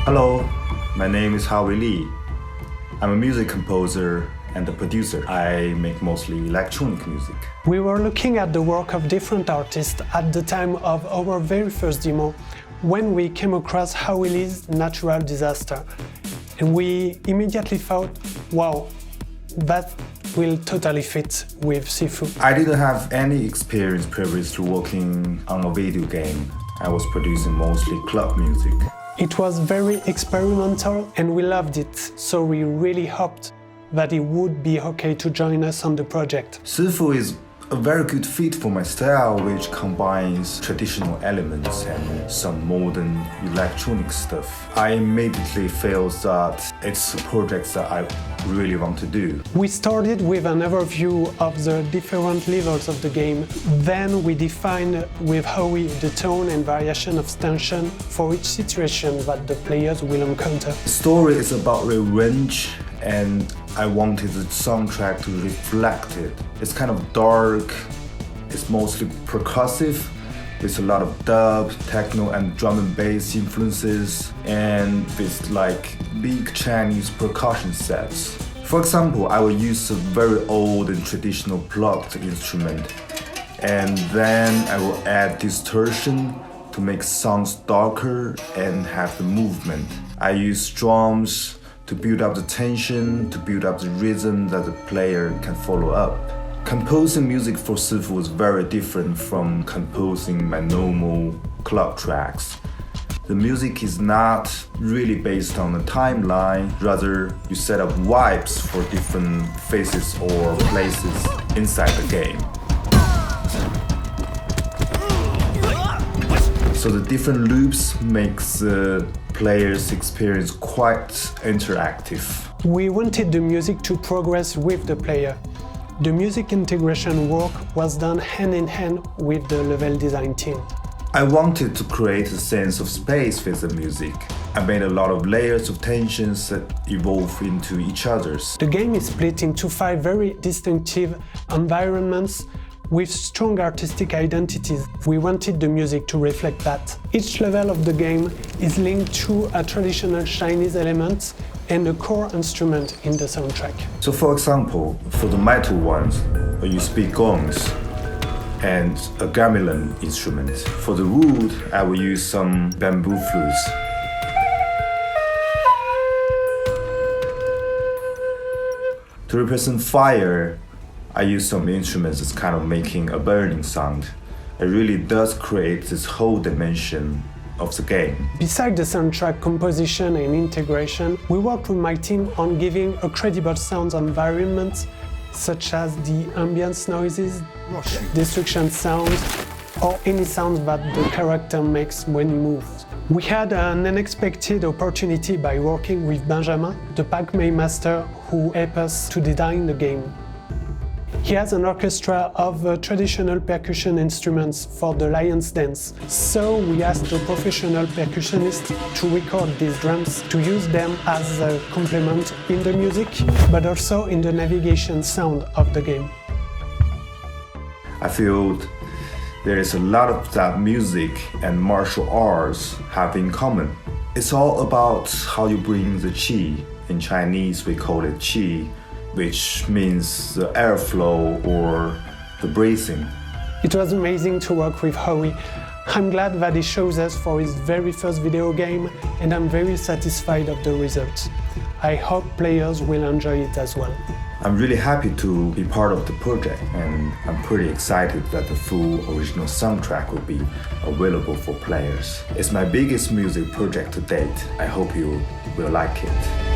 Hello, my name is Howie Lee. I'm a music composer and a producer. I make mostly electronic music. We were looking at the work of different artists at the time of our very first demo when we came across Howie Lee's Natural Disaster. And we immediately thought, wow, that will totally fit with Sifu. I didn't have any experience previous to working on a video game. I was producing mostly club music. It was very experimental and we loved it, so we really hoped that it would be okay to join us on the project. Sifu is a very good fit for my style, which combines traditional elements and some modern electronic stuff. I immediately felt that it's a project that I really want to do. We started with an overview of the different levels of the game. Then we defined with Howie the tone and variation of tension for each situation that the players will encounter. The story is about revenge, and I wanted the soundtrack to reflect it. It's kind of dark, it's mostly percussive, with a lot of dub, techno and drum and bass influences, and with like big Chinese percussion sets. For example, I will use a very old and traditional plucked instrument, and then I will add distortion to make sounds darker and have the movement. I use drums to build up the tension, to build up the rhythm that the player can follow up. Composing music for Sifu was very different from composing my normal club tracks. The music is not really based on a timeline, rather you set up vibes for different phases or places inside the game. So the different loops makes the player's experience quite interactive. We wanted the music to progress with the player. The music integration work was done hand in hand with the level design team. I wanted to create a sense of space with the music. I made a lot of layers of tensions that evolve into each other's. The game is split into 5 very distinctive environments with strong artistic identities. We wanted the music to reflect that. Each level of the game is linked to a traditional Chinese element and a core instrument in the soundtrack. So for example, for the metal ones, I use big gongs and a gamelan instrument. For the wood, I will use some bamboo flutes. To represent fire, I use some instruments that's kind of making a burning sound. It really does create this whole dimension of the game. Besides the soundtrack composition and integration, we worked with my team on giving a credible sound environment, such as the ambience noises, destruction sounds, or any sound that the character makes when he moves. We had an unexpected opportunity by working with Benjamin, the Pac-Man master who helped us to design the game. He has an orchestra of traditional percussion instruments for the Lion's Dance, so we asked the professional percussionist to record these drums to use them as a complement in the music, but also in the navigation sound of the game. I feel there is a lot of that music and martial arts have in common. It's all about how you bring the qi. In Chinese, we call it qi, which means the airflow or the breathing. It was amazing to work with Howie. I'm glad that he chose us for his very first video game, and I'm very satisfied of the results. I hope players will enjoy it as well. I'm really happy to be part of the project, and I'm pretty excited that the full original soundtrack will be available for players. It's my biggest music project to date. I hope you will like it.